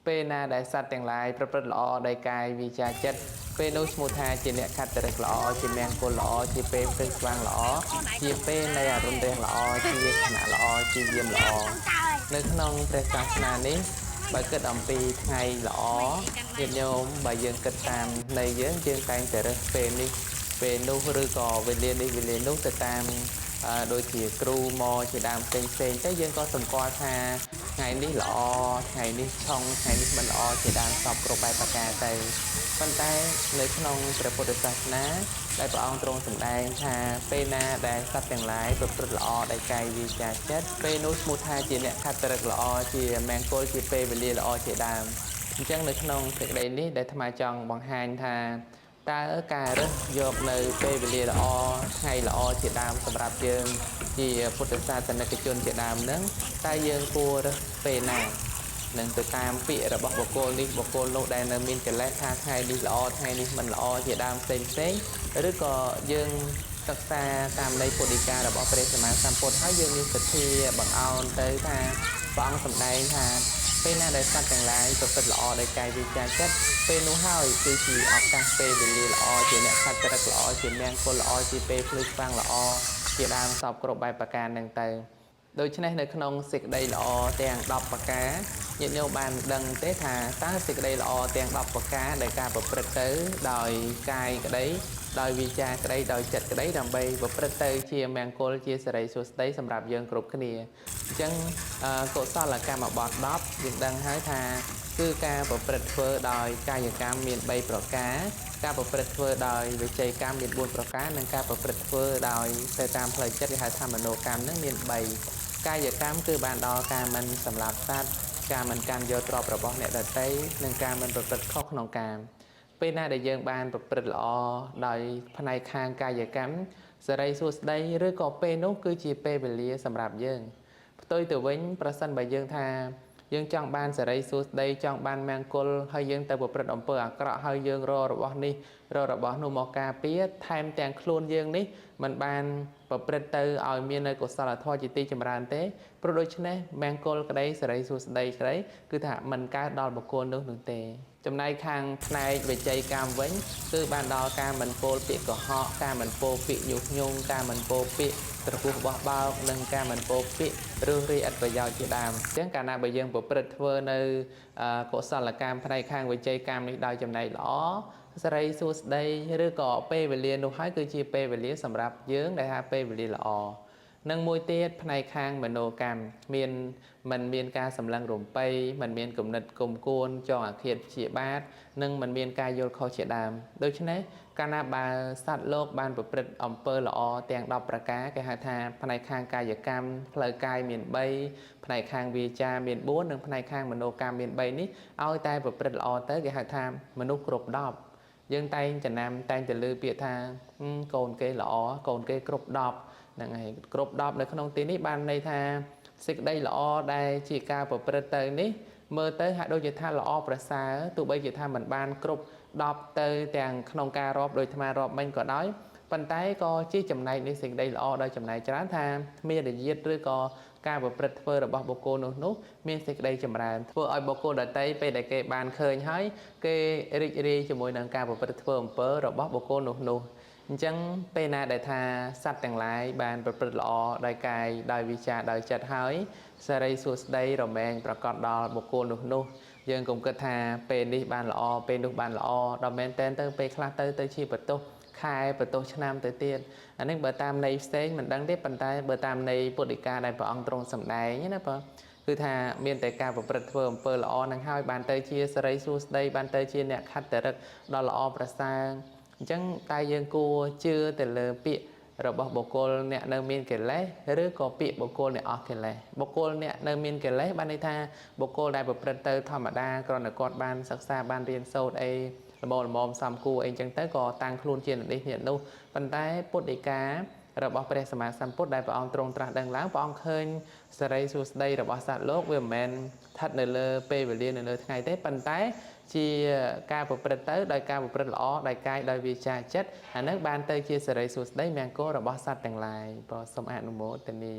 ពេលណាដែលសត្វទាំងឡាយប្រព្រឹត្តល្អដោយកាយវាចាចិត្តពេលនោះឈ្មោះថាជាអ្នកខត្តរិកល្អជាមង្គលល្អជាពេលព្រឹកស្វាងល្អជាពេលនៃអរុណរះល្អជាខណៈល្អជាយាមល្អនៅក្នុងព្រះសាសនានេះបើគិតអំពីថ្ងៃល្អញាតិញោមបើយើងគិតតាមនៃយើងតែងតែរើសពេលនេះពេលនោះឬក៏វេលានេះវេលានោះទៅតាមដូចជាគ្រូមកជាដើមផ្សេងទៅយើងក៏សម្គាល់ថាថ្ងៃនេះល្អថ្ងៃនេះឆុងថ្ងៃនេះមិនល្អជាដើមសពគ្រប់បែបប្រការទៅប៉ុន្តែនៅក្នុងព្រះពុទ្ធសាសនាដែលព្រះអង្គទ្រង់សម្ដែងថាពេលណាដែលសត្វទាំងឡាយប្រព្រឹត្តល្អដោយកាយវាចាចិត្តពេលនោះឈ្មោះថាជាអ្នកខត្តរិកល្អជាមង្គលជាពេលវេលាល្អជាដើមអញ្ចឹងនៅក្នុងសេចក្តីនេះដែលអាត្មាចង់បង្ហាញថាតើការរើសយកនៅពេលវេលាល្អថ្ងៃល្អជាដើមសម្រាប់យើងជាពុទ្ធសាសនិកជនជាដើមហ្នឹងតើយើងគួររើសពេលណានឹងទៅតាមពាក្យរបស់បុគ្គលនេះបុគ្គលនោះដែលនៅមានកិលេសថាថ្ងៃនេះល្អថ្ងៃនេះមិនល្អជាដើមផ្សេងឬក៏យើងសិក្សាតាមន័យពុទ្ធដីការបស់ព្រះសម្មាសម្ពុទ្ធហើយយើងមានសទ្ធាបង្អោនទៅថាព្រះអង្គសម្ដែងថាពេលណាដែលសត្វទាំងឡាយប្រព្រឹត្តល្អដោយកាយវាចាចិត្តពេលនោះហើយគឺជាឱកាសពេលវេលាល្អជាអ្នកខត្តរិកល្អជាមង្គលល្អជាពេលភ្លឺស្វាងល្អជាដើមសពគ្រប់បែបប្រការនឹងទៅដូច្នេះនៅក្នុងសេចក្តីល្អទាំង10ប្រការញាតិញោមបានដឹងទេថាតើសេចក្តីល្អទាំង10ប្រការដែលការប្រព្រឹត្តទៅដោយកាយក្តីដោយវាចាក្តីដោយចិត្តក្តីដើម្បីប្រព្រឹត្តទៅជាមង្គលជាសិរីសួស្តីសម្រាប់យើងគ្រប់គ្នាអញ្ចឹងកុសលកម្មបត្តិ10យើងដឹងហើយថាគឺការប្រព្រឹត្តធ្វើដោយកាយកម្មមាន3ប្រការការប្រព្រឹត្តធ្វើដោយវិច័យកម្មមាន4ប្រការនិងការប្រព្រឹត្តធ្វើដោយទៅតាមផ្លូវចិត្តគេហៅថាមនោកម្មនឹងមាន3កាយកម្មគឺបានដល់ការមិនសម្លាប់សត្វការមិនកាន់យកទ្រព្យរបស់អ្នកដទៃនិងការមិនប្រព្រឹត្តខុសក្នុងកាមពេលណាដែលយើងបានប្រព្រឹត្តល្អដោយផ្នែកខាងកាយកម្មសិរីសួស្តីឬក៏ពេលនោះគឺជាពេលវេលាសម្រាប់យើងផ្ទុយទៅវិញប្រសិនបើយើងថាយើងចង់បានសិរីសួស្តីចង់បានមង្គលហើយយើងទៅប្រព្រឹត្តអំពើអាក្រក់ហើយយើងរករបស់នេះរករបស់នោះមកការពារថែមទាំងខ្លួនយើងនេះមិនបានប្រព្រឹត្តទៅឲ្យមាននៅកុសលធម៌ជាទីចម្រើនទេព្រោះដូច្នេះមង្គលក្តីសិរីសួស្តីក្តីគឺថាមិនកើតដល់បុគ្គលនោះទេចំណែកខាងផ្នែកវិច័យកម្មវិញគឺបានដល់ការមិនពោលពាក្យកុហកការមិនពោលពាក្យញុះញង់ការមិនពោលពាក្យត្រពុះបោះបោកនិងការមិនពោលពាក្យឬរាយឥតប្រយោជន៍ជាដើមអញ្ចឹងកាលណាបើយើងប្រព្រឹត្តធ្វើនៅកុសលកម្មផ្នែកខាងវិច័យកម្មនេះដោយចំណែកល្អសិរីសួស្តីឬក៏ពេលវេលានោះហើយគឺជាពេលវេលាសម្រាប់យើងដែលថាពេលវេលាល្អនិងមួយទៀតផ្នែកខាងមនោកម្មមិនមានការសម្លឹងរំពៃមិនមានគំនិតគុំគួនចងអាឃាតព្យាបាទនិងមិនមានការយល់ខុសជាដើមដូច្នេះកាលណាបើសត្វលោកបានប្រព្រឹត្តអំពើល្អទាំង10ប្រការគេហៅថាផ្នែកខាងកាយកម្មផ្លូវកាយមាន3ផ្នែកខាងវាចាមាន4និងផ្នែកខាងមនោកម្មមាន3នេះឲ្យតែប្រព្រឹត្តល្អទៅគេហៅថាមនុស្សគ្រប់10យើងតែងចំណាំតែងតែលើពាក្យថាកូនគេល្អកូនគេគ្រប់10ហ្នឹងហើយគ្រប់10នៅក្នុងទីនេះបានន័យថាសេចក្តីល្អដែលជាការប្រព្រឹត្តទៅនេះមើលទៅហាក់ដូចជាថាល្អប្រសើរទោះបីជាថាមិនបានគ្រប់10ទៅទាំងក្នុងការរាប់ដោយអាត្មារាប់មិញក៏ដោយប៉ុន្តែក៏ជាចំណែកនៃសេចក្តីល្អដោយចំណែកច្រើនថាមានរយាតឬក៏ការប្រព្រឹត្តធ្វើរបស់បុគ្គលនោះមានសេចក្តីចម្រើនធ្វើឲ្យបុគ្គលដទៃពេលដែលគេបានឃើញហើយគេរីករាយជាមួយនឹងការប្រព្រឹត្តធ្វើអំពើរបស់បុគ្គលនោះអញ្ចឹងពេលណាដែលថាសត្វទាំងឡាយបានប្រព្រឹត្តល្អដោយកាយដោយវាចាដោយចិត្តហើយសិរីសួស្តីរមែងប្រកបដល់បុគ្គលនោះយើងកុំគិតថាពេលនេះបានល្អពេលនោះបានល្អដល់មែនតែនទៅពេលខ្លះទៅជាបន្ទោសខែបន្ទោសឆ្នាំទៅទៀតអានេះបើតាមន័យផ្សេងមិនដឹងទេប៉ុន្តែបើតាមន័យពុទ្ធដីកាដែលព្រះអង្គទ្រង់សម្ដែងណាបងគឺថាមានតែការប្រព្រឹត្តធ្វើអំពើល្អនឹងហើយបានទៅជាសិរីសួស្តីបានទៅជាអ្នកខត្តរិកដ៏ល្អប្រសើរអញ្ចឹងតែយើងគួរជឿទៅលើពាក្យរបស់បុគ្គលអ្នកនៅមានកិលេសឬក៏ពាក្យបុគ្គលអ្នកអស់កិលេសបុគ្គលអ្នកនៅមានកិលេសបានន័យថាបុគ្គលដែលប្រព្រឹត្តទៅធម្មតាគ្រាន់តែគាត់បានសិក្សាបានរៀនសូត្រអីល្មមសំគួរអីចឹងទៅក៏តាំងខ្លួនជានេះនេះនោះប៉ុន្តែពុទ្ធដីការបស់ព្រះសម្មាសម្ពុទ្ធដែលព្រះអង្គទ្រង់ត្រាស់ដឹងឡើងព្រះអង្គឃើញសិរីសួស្តីរបស់សត្វលោកវាមិនមែនស្ថិតនៅលើពេលវេលានៅលើថ្ងៃទេប៉ុន្តែជាការប្រព្រឹត្តទៅដោយការប្រព្រឹត្តល្អដោយកាយដោយវាចាចិត្តអានឹងបានទៅជាសិរីសួស្តីមង្គលរបស់សត្វទាំងឡាយសូមអនុមោទនា